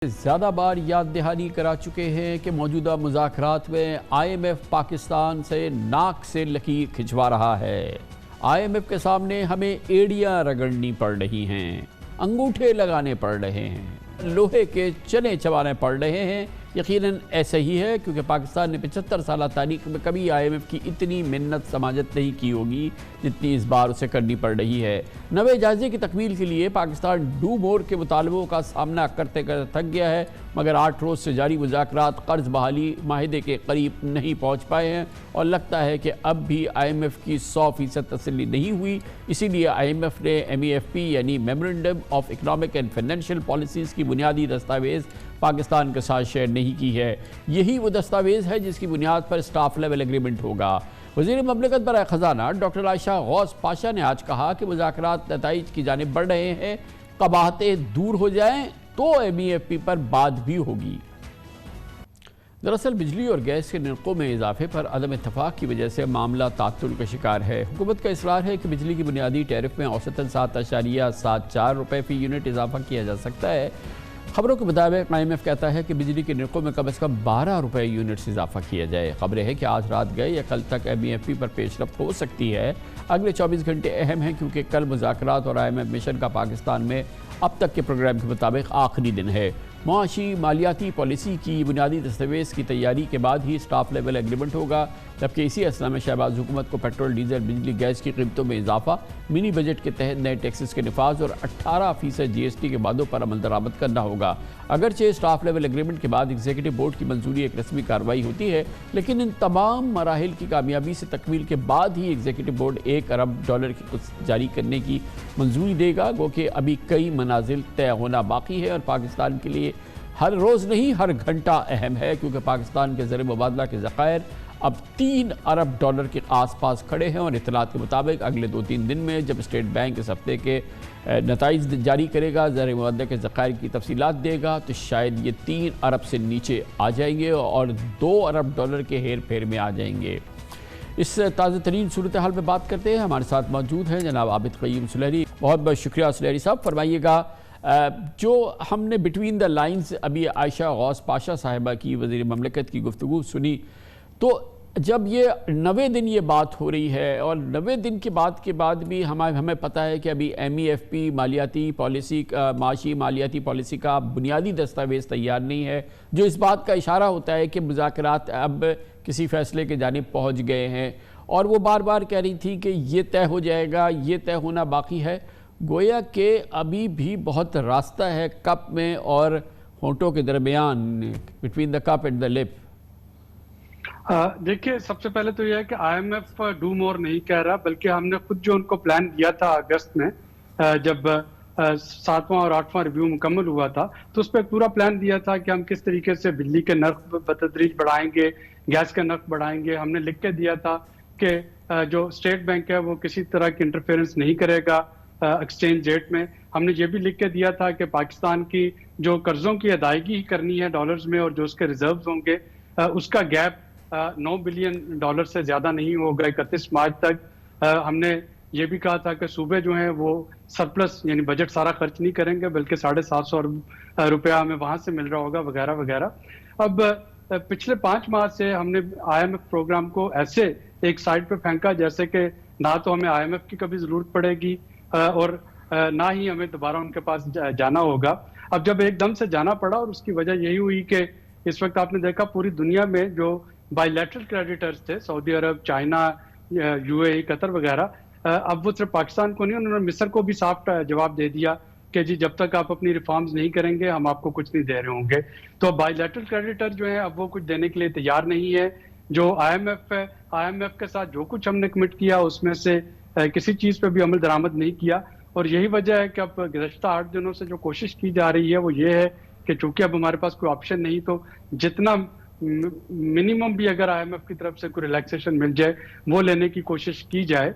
زیادہ بار یاد دہانی کرا چکے ہیں کہ موجودہ مذاکرات میں آئی ایم ایف پاکستان سے ناک سے لکیر کھنچوا رہا ہے۔ آئی ایم ایف کے سامنے ہمیں ایڑیاں رگڑنی پڑ رہی ہیں، انگوٹھے لگانے پڑ رہے ہیں، لوہے کے چنے چبانے پڑ رہے ہیں۔ یقیناً ایسا ہی ہے کیونکہ پاکستان نے 75 سالہ تاریخ میں کبھی آئی ایم ایف کی اتنی منت سماجت نہیں کی ہوگی جتنی اس بار اسے کرنی پڑ رہی ہے۔ نوے جائزے کی تکمیل کے لیے پاکستان ڈو مور کے مطالبوں کا سامنا کرتے کرتے تھک گیا ہے، مگر 8 روز سے جاری مذاکرات قرض بحالی معاہدے کے قریب نہیں پہنچ پائے ہیں اور لگتا ہے کہ اب بھی آئی ایم ایف کی 100% تسلی نہیں ہوئی۔ اسی لیے آئی ایم ایف نے ایم ای ایف پی یعنی memorandum of economic and financial policies کی بنیادی دستاویز پاکستان کے ساتھ شیئر نہیں کی ہے۔ یہی وہ دستاویز ہے جس کی بنیاد پر سٹاف لیول ایگریمنٹ ہوگا۔ وزیر مملکت برائے خزانہ ڈاکٹر عائشہ غوث پاشا نے آج کہا کہ مذاکرات نتائج کی جانب بڑھ رہے ہیں، قباحتیں دور ہو جائیں تو ایم ای ایف پی پر بات بھی ہوگی۔ دراصل بجلی اور گیس کے نرخوں میں اضافے پر عدم اتفاق کی وجہ سے معاملہ تعطل کا شکار ہے۔ حکومت کا اصرار ہے کہ بجلی کی بنیادی ٹیرف میں اوسطاً 7.74 روپے فی یونٹ اضافہ کیا جا سکتا ہے۔ خبروں کے مطابق آئی ایم ایف کہتا ہے کہ بجلی کے نرخوں میں کم از کم 12 روپے یونٹ سے اضافہ کیا جائے۔ خبریں ہیں کہ آج رات گئے یا کل تک ایم ای ایف پی پر پیش رفت ہو سکتی ہے۔ اگلے 24 گھنٹے اہم ہیں کیونکہ کل مذاکرات اور آئی ایم ایف مشن کا پاکستان میں اب تک کے پروگرام کے مطابق آخری دن ہے۔ معاشی مالیاتی پالیسی کی بنیادی دستاویز کی تیاری کے بعد ہی سٹاف لیول ایگریمنٹ ہوگا، جبکہ اسی اثنا میں شہباز حکومت کو پیٹرول، ڈیزل، بجلی، گیس کی قیمتوں میں اضافہ، منی بجٹ کے تحت نئے ٹیکسز کے نفاذ اور 18% جی ایس ٹی کے وعدوں پر عمل درآمد کرنا ہوگا۔ اگرچہ سٹاف لیول ایگریمنٹ کے بعد ایگزیکٹو بورڈ کی منظوری ایک رسمی کارروائی ہوتی ہے، لیکن ان تمام مراحل کی کامیابی سے تکمیل کے بعد ہی ایگزیکٹو بورڈ $1 ارب کی قسط جاری کرنے کی منظوری دے گا، گو کہ ابھی کئی منازل طے ہونا باقی ہے اور پاکستان کے لیے ہر روز نہیں ہر گھنٹہ اہم ہے، کیونکہ پاکستان کے زر مبادلہ کے ذخائر اب $3 ارب کے آس پاس کھڑے ہیں اور اطلاعات کے مطابق اگلے 2-3 دن میں جب اسٹیٹ بینک اس ہفتے کے نتائج جاری کرے گا، زر مبادلہ کے ذخائر کی تفصیلات دے گا، تو شاید یہ 3 ارب سے نیچے آ جائیں گے اور $2 ارب کے ہیر پھیر میں آ جائیں گے۔ اس تازہ ترین صورتحال پہ بات کرتے ہیں، ہمارے ساتھ موجود ہیں جناب عابد قیوم سلیری۔ بہت بہت شکریہ سلیری صاحب۔ فرمائیے گا، جو ہم نے بٹوین دا لائنز ابھی عائشہ غوث پاشا صاحبہ کی وزیر مملکت کی گفتگو سنی، تو جب یہ 90 دن یہ بات ہو رہی ہے اور 90 دن کے بعد بھی ہمیں پتہ ہے کہ ابھی ایم ای ایف پی مالیاتی پالیسی معاشی مالیاتی پالیسی کا بنیادی دستاویز تیار نہیں ہے، جو اس بات کا اشارہ ہوتا ہے کہ مذاکرات اب کسی فیصلے کے جانب پہنچ گئے ہیں، اور وہ بار بار کہہ رہی تھی کہ یہ طے ہو جائے گا، یہ طے ہونا باقی ہے۔ گویا کہ ابھی بھی بہت راستہ ہے کپ میں اور ہونٹوں کے درمیان، between the cup and the lip. دیکھیے، سب سے پہلے تو یہ ہے کہ I M F do more نہیں کہہ رہا، بلکہ ہم نے خود جو ان کو پلان دیا تھا اگست میں جب 7واں اور 8واں ریویو مکمل ہوا تھا، تو اس پہ پورا پلان دیا تھا کہ ہم کس طریقے سے بجلی کے نرخ بتدریج بڑھائیں گے، گیس کا نرخ بڑھائیں گے۔ ہم نے لکھ کے دیا تھا کہ جو اسٹیٹ بینک ہے وہ کسی طرح کی انٹرفیئرنس نہیں کرے گا ایکسچینج ریٹ میں۔ ہم نے یہ بھی لکھ کے دیا تھا کہ پاکستان کی جو قرضوں کی ادائیگی کرنی ہے ڈالرز میں اور جو اس کے ریزروز ہوں گے، اس کا گیپ $9 بلین سے زیادہ نہیں ہوگا 31 مارچ تک۔ ہم نے یہ بھی کہا تھا کہ صوبے جو ہیں وہ سرپلس یعنی بجٹ سارا خرچ نہیں کریں گے، بلکہ 750 ارب روپیہ ہمیں وہاں سے مل رہا ہوگا وغیرہ وغیرہ۔ اب پچھلے 5 ماہ سے ہم نے آئی ایم ایف پروگرام کو ایسے ایک سائڈ پہ پھینکا جیسے کہ نہ تو ہمیں آئی ایم ایف کی کبھی ضرورت پڑے گی اور نہ ہی ہمیں دوبارہ ان کے پاس جانا ہوگا۔ اب جب ایک دم سے جانا پڑا، اور اس کی وجہ یہی ہوئی کہ اس وقت آپ نے دیکھا پوری دنیا میں جو بائی لیٹرل کریڈیٹرز تھے، سعودی عرب، چائنا، یو اے ای، قطر وغیرہ، اب وہ صرف پاکستان کو نہیں، انہوں نے مصر کو بھی صاف جواب دے دیا کہ جی جب تک آپ اپنی ریفارمز نہیں کریں گے ہم آپ کو کچھ نہیں دے رہے ہوں گے۔ تو بائی لیٹرل کریڈیٹر جو ہیں اب وہ کچھ دینے کے لیے تیار نہیں ہے۔ جو آئی ایم ایف ہے، آئی ایم ایف کے ساتھ جو کچھ ہم نے کمٹ کیا اس میں سے کسی چیز پہ بھی عمل درآمد نہیں کیا، اور یہی وجہ ہے کہ اب گزشتہ 8 دنوں سے جو کوشش کی جا رہی ہے وہ یہ ہے کہ چونکہ اب ہمارے پاس کوئی آپشن نہیں، تو جتنا منیمم بھی اگر آئی ایم ایف کی طرف سے کوئی ریلیکسیشن مل جائے وہ لینے کی کوشش کی جائے۔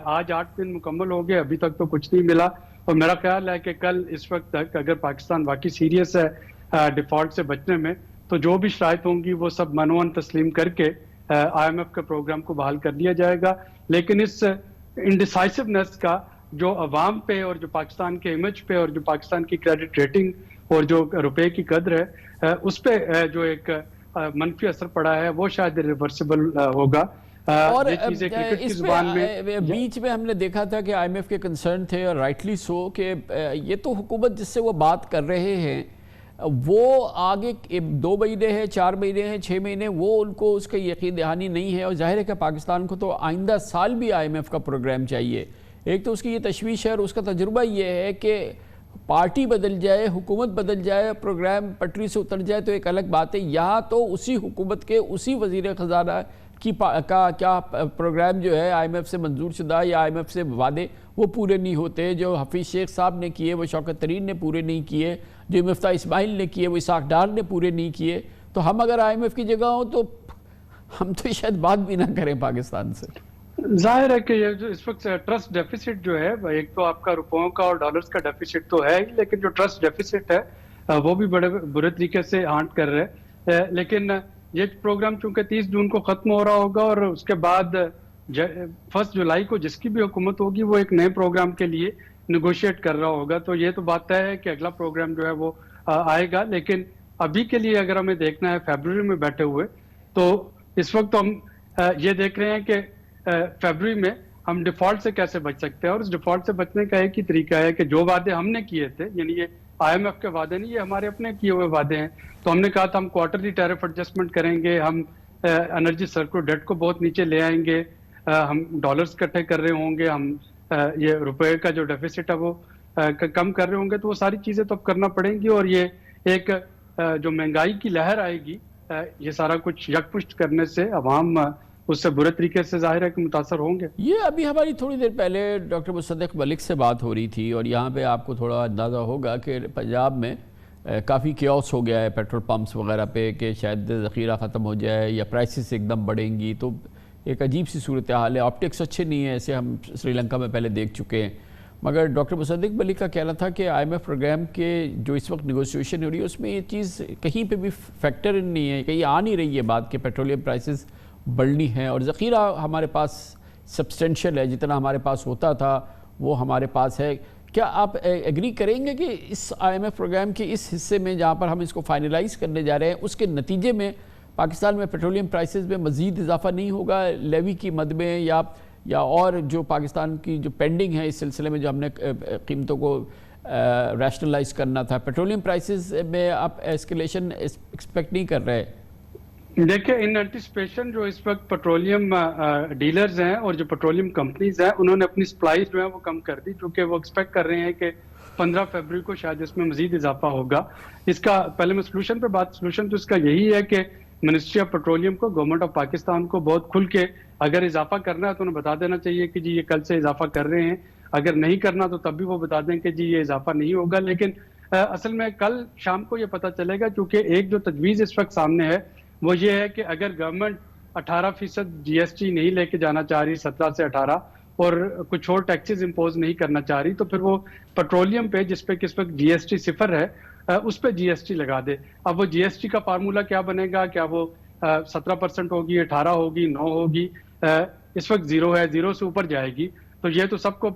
آج 8 دن مکمل ہو گئے، ابھی تک تو کچھ نہیں ملا، اور میرا خیال ہے کہ کل اس وقت تک اگر پاکستان واقعی سیریس ہے ڈیفالٹ سے بچنے میں، تو جو بھی شرائط ہوں گی وہ سب منوان تسلیم کر کے آئی ایم ایف کے پروگرام کو بحال کر لیا جائے گا۔ لیکن اس انڈیسائسونیس کا جو عوام پہ اور جو پاکستان کے امیج پہ اور جو پاکستان کی کریڈٹ ریٹنگ اور جو روپے کی قدر ہے اس پہ جو ایک منفی اثر پڑا ہے وہ شاید ریورسیبل ہوگا. اور یہ چیزیں کرکٹ کی اس زبان میں بیچ میں ہم نے دیکھا تھا کہ آئی ایم ایف کے کنسرن تھے اور رائٹلی سو کہ یہ تو حکومت جس سے وہ بات کر رہے ہیں وہ آگے 2 مہینے ہیں 4 مہینے ہیں 6 مہینے وہ ان کو اس کا یقین دہانی نہیں ہے. اور ظاہر ہے کہ پاکستان کو تو آئندہ سال بھی آئی ایم ایف کا پروگرام چاہیے. ایک تو اس کی یہ تشویش ہے اور اس کا تجربہ یہ ہے کہ پارٹی بدل جائے حکومت بدل جائے پروگرام پٹری سے اتر جائے تو ایک الگ بات ہے. یہاں تو اسی حکومت کے اسی وزیر خزانہ کا کیا پروگرام جو ہے آئی ایم ایف سے منظور شدہ یا آئی ایم ایف سے وعدے وہ پورے نہیں ہوتے. جو حفیظ شیخ صاحب نے کیے وہ شوکت ترین نے پورے نہیں کیے, جو مفتاح اسماعیل نے کیے وہ اسحاق ڈار نے پورے نہیں کیے. تو ہم اگر آئی ایم ایف کی جگہ ہوں تو ہم تو شاید بات بھی نہ کریں پاکستان سے. ظاہر ہے کہ یہ جو اس وقت ٹرسٹ ڈیفیسٹ جو ہے ایک تو آپ کا روپوں کا اور ڈالرز کا ڈیفیسٹ تو ہے ہی, لیکن جو ٹرسٹ ڈیفیسٹ ہے وہ بھی بڑے برے طریقے سے ہانٹ کر رہے. لیکن یہ پروگرام چونکہ 30 جون کو ختم ہو رہا ہوگا اور اس کے بعد 1 جولائی کو جس کی بھی حکومت ہوگی وہ ایک نئے پروگرام کے لیے نیگوشیٹ کر رہا ہوگا. تو یہ تو بات طے ہے کہ اگلا پروگرام جو ہے وہ آئے گا. لیکن ابھی کے لیے اگر ہمیں دیکھنا ہے فیبروری میں بیٹھے ہوئے تو اس وقت ہم یہ دیکھ رہے ہیں کہ فیبروری میں ہم ڈیفالٹ سے کیسے بچ سکتے ہیں. اور اس ڈیفالٹ سے بچنے کا ایک ہی طریقہ ہے کہ جو وعدے ہم نے کیے تھے, یعنی یہ آئی ایم ایف کے وعدے نہیں, یہ ہمارے اپنے کیے ہوئے وعدے ہیں. تو ہم نے کہا تھا ہم کوارٹرلی ٹیرف ایڈجسٹمنٹ کریں گے, ہم انرجی سرکل ڈیٹ کو بہت نیچے لے آئیں گے, ہم ڈالرز اکٹھے کر رہے ہوں گے, ہم یہ روپے کا جو ڈیفیسٹ ہے وہ کم کر رہے ہوں گے. تو وہ ساری چیزیں تو اب کرنا پڑیں گی. اور یہ ایک جو مہنگائی کی لہر آئے گی, یہ سارا کچھ یک پشت کرنے سے عوام اس سے برے طریقے سے ظاہر ہے کہ متاثر ہوں گے. یہ ابھی ہماری تھوڑی دیر پہلے ڈاکٹر مصدق ملک سے بات ہو رہی تھی اور یہاں پہ آپ کو تھوڑا اندازہ ہوگا کہ پنجاب میں کافی کیوس ہو گیا ہے پیٹرول پمپس وغیرہ پہ کہ شاید ذخیرہ ختم ہو جائے یا پرائسز ایک دم بڑھیں گی. تو ایک عجیب سی صورتحال ہے. آپٹکس اچھے نہیں ہیں, ایسے ہم سری لنکا میں پہلے دیکھ چکے ہیں. مگر ڈاکٹر مصدق ملک کا کہنا تھا کہ آئی ایم ایف پروگرام کے جو اس وقت نیگوسیشن ہو رہی ہے اس میں یہ چیز کہیں پہ بھی فیکٹر نہیں ہے, کہیں آ نہیں رہی ہے بات کہ پیٹرولیم پرائسز بڑھنی ہے اور ذخیرہ ہمارے پاس سبسٹینشل ہے, جتنا ہمارے پاس ہوتا تھا وہ ہمارے پاس ہے. کیا آپ ایگری کریں گے کہ اس آئی ایم ایف پروگرام کے اس حصے میں جہاں پر ہم اس کو فائنلائز کرنے جا رہے ہیں اس کے نتیجے میں پاکستان میں پیٹرولیم پرائسز میں مزید اضافہ نہیں ہوگا لیوی کی مد میں, یا اور جو پاکستان کی جو پینڈنگ ہے اس سلسلے میں جو ہم نے قیمتوں کو ریشنلائز کرنا تھا, پیٹرولیم پرائسز میں آپ ایسکیلیشن ایکسپیکٹ نہیں کر رہے؟ دیکھیں ان اینٹیسپیشن جو اس وقت پیٹرولیم ڈیلرز ہیں اور جو پیٹرولیم کمپنیز ہیں انہوں نے اپنی سپلائیز جو ہیں وہ کم کر دی, چونکہ وہ ایکسپیکٹ کر رہے ہیں کہ 15 فیبروری کو شاید اس میں مزید اضافہ ہوگا. اس کا پہلے میں سلوشن پہ سلوشن تو اس کا یہی ہے کہ منسٹری آف پیٹرولیم کو گورنمنٹ آف پاکستان کو بہت کھل کے اگر اضافہ کرنا ہے تو انہیں بتا دینا چاہیے کہ جی یہ کل سے اضافہ کر رہے ہیں, اگر نہیں کرنا تو تب بھی وہ بتا دیں کہ جی یہ اضافہ نہیں ہوگا. لیکن اصل میں کل شام کو یہ پتہ چلے گا, کیونکہ ایک جو تجویز اس وقت سامنے ہے وہ یہ ہے کہ اگر گورنمنٹ 18% جی ایس ٹی نہیں لے کے جانا چاہ رہی 17 سے 18 اور کچھ اور ٹیکسز امپوز نہیں کرنا چاہ رہی, تو پھر وہ پیٹرولیم پہ جس پہ کس وقت جی ایس ٹی 0 ہے اس پہ جی ایس ٹی لگا دے. اب وہ جی ایس ٹی کا فارمولا کیا بنے گا, کیا وہ 17% ہوگی, 18 ہوگی, 9 ہوگی, اس وقت 0 ہے, 0 سے اوپر جائے گی. تو یہ تو سب کو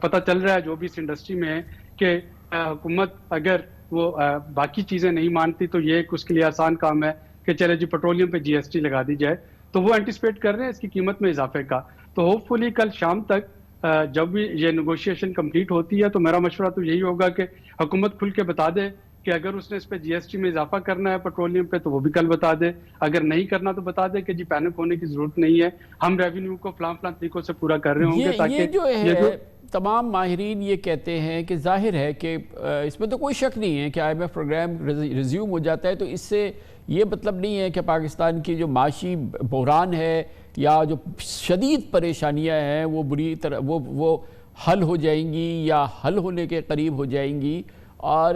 پتہ چل رہا ہے جو بھی اس انڈسٹری میں ہے کہ حکومت اگر وہ باقی چیزیں نہیں مانتی تو یہ اس کے لیے آسان کام ہے کہ چلے جی پیٹرولیم پہ جی ایس ٹی لگا دی جائے. تو وہ اینٹیسپیٹ کر رہے ہیں اس کی قیمت میں اضافے کا. تو ہوپ فلی کل شام تک جب بھی یہ نیگوشیشن کمپلیٹ ہوتی ہے تو میرا مشورہ تو یہی ہوگا کہ حکومت کھل کے بتا دے کہ اگر اس نے اس پہ جی ایس ٹی میں اضافہ کرنا ہے پیٹرولیم پہ تو وہ بھی کل بتا دے, اگر نہیں کرنا تو بتا دے کہ جی پینک ہونے کی ضرورت نہیں ہے, ہم ریونیو کو فلاں طریقوں سے پورا کر رہے ہوں گے. تاکہ یہ جو ہے تمام ماہرین یہ کہتے ہیں کہ ظاہر ہے کہ اس میں تو کوئی شک نہیں ہے کہ I M F program resume ہو جاتا ہے تو اس سے یہ مطلب نہیں ہے کہ پاکستان کی جو معاشی بحران ہے یا جو شدید پریشانیاں ہیں وہ بری طرح وہ حل ہو جائیں گی یا حل ہونے کے قریب ہو جائیں گی. اور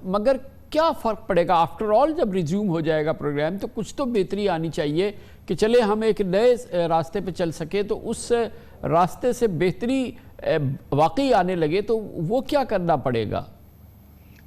مگر کیا فرق پڑے گا, آفٹر آل جب ریزیوم ہو جائے گا پروگرام تو کچھ تو بہتری آنی چاہیے کہ چلے ہم ایک نئے راستے پہ چل سکے. تو اس راستے سے بہتری واقعی آنے لگے تو وہ کیا کرنا پڑے گا؟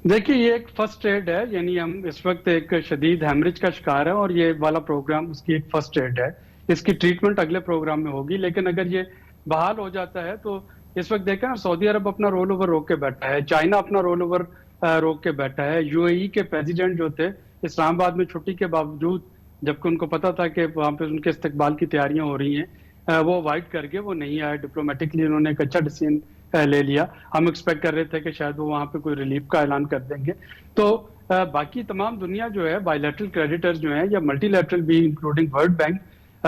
دیکھیے یہ ایک فرسٹ ایڈ ہے, یعنی ہم اس وقت ایک شدید ہیمریج کا شکار ہے اور یہ والا پروگرام اس کی ایک فرسٹ ایڈ ہے. اس کی ٹریٹمنٹ اگلے پروگرام میں ہوگی. لیکن اگر یہ بحال ہو جاتا ہے تو اس وقت دیکھیں نا سعودی عرب اپنا رول اوور روک کے بیٹھا ہے, چائنا اپنا رول اوور روک کے بیٹھا ہے. UAE کے پریزیڈنٹ جو تھے اسلام آباد میں چھٹی کے باوجود، جبکہ ان کو پتا تھا کہ وہاں پہ ان کے استقبال کی تیاریاں ہو رہی ہیں، وہ اوائڈ کر کے وہ نہیں آئے. ڈپلومیٹکلی انہوں نے ایک اچھا ڈیسیژن لے لیا. ہم ایکسپیکٹ کر رہے تھے کہ شاید وہ وہاں پہ کوئی ریلیف کا اعلان کر دیں گے. تو باقی تمام دنیا جو ہے، بائی لیٹرل کریڈیٹر جو ہیں یا ملٹی لیٹرل بھی انکلوڈنگ ورلڈ بینک،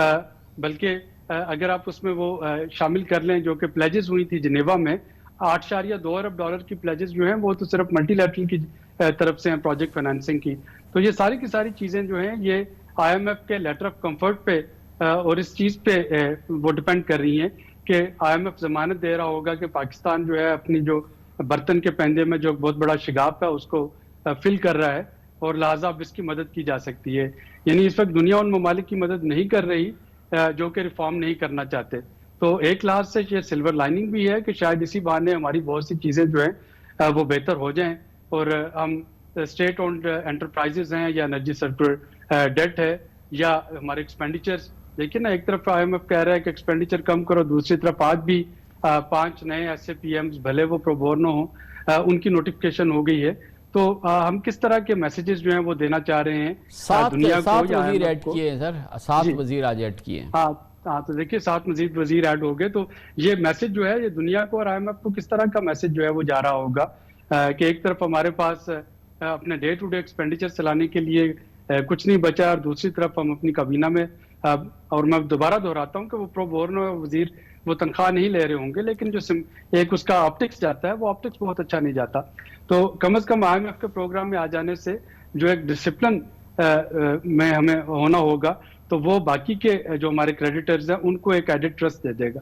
بلکہ اگر آپ اس میں وہ شامل کر لیں جو کہ پلیجز ہوئی تھی جنیوا میں، $8.2 ارب کی پلیجز جو ہیں وہ تو صرف ملٹی لیٹرل کی طرف سے ہیں، پروجیکٹ فائنانسنگ کی. تو یہ ساری کی ساری چیزیں جو ہیں یہ IMF کے لیٹر آف کمفرٹ پہ اور اس چیز پہ وہ ڈپینڈ کر رہی ہیں کہ IMF ضمانت دے رہا ہوگا کہ پاکستان جو ہے اپنی جو برتن کے پیندے میں جو بہت بڑا شگاف ہے اس کو فل کر رہا ہے، اور لہٰذا اب اس کی مدد کی جا سکتی ہے. یعنی اس وقت دنیا ان ممالک کی مدد نہیں کر رہی جو کہ ریفارم نہیں کرنا چاہتے. تو ایک لحاظ سے یہ سلور لائننگ بھی ہے کہ شاید اسی بہانے ہماری بہت سی چیزیں جو ہیں وہ بہتر ہو جائیں، اور ہم اسٹیٹ اونڈ انٹرپرائزز ہیں یا انرجی سیکٹر ڈیٹ ہے یا ہمارے ایکسپینڈیچرز. دیکھیں نا، ایک طرف IMF کہہ رہا ہے کہ ایکسپینڈیچر کم کرو، دوسری طرف آج بھی 5 نئے SAPMs بھلے وہ پرو بورنو ہوں ان کی نوٹیفکیشن ہو گئی ہے. تو ہم کس طرح کے میسیجز جو ہیں وہ دینا چاہ رہے ہیں دنیا کو؟ 7 وزیر ایڈ کیے ہیں سر، 7 وزیر آج ایڈ کیے ہیں. ہاں تو دیکھیے 7 مزید وزیر ایڈ ہو گئے. تو یہ میسج جو ہے یہ دنیا کو اور IMF کو کس طرح کا میسج جو ہے وہ جا رہا ہوگا کہ ایک طرف ہمارے پاس اپنے ڈے ٹو ڈے ایکسپینڈیچر چلانے کے لیے کچھ نہیں بچا، اور دوسری طرف ہم اپنی کابینہ میں، اور میں دوبارہ دہراتا ہوں کہ وہ پرو بورنو وزیر وہ تنخواہ نہیں لے رہے ہوں گے، لیکن جو ایک اس کا آپٹکس جاتا ہے وہ آپٹکس بہت اچھا نہیں جاتا. تو کم از کم IMF کے پروگرام میں آ جانے سے جو ایک ڈسپلن میں ہمیں ہونا ہوگا، تو وہ باقی کے جو ہمارے کریڈیٹرز ہیں ان کو ایک ایڈڈ ٹرسٹ دے دے گا.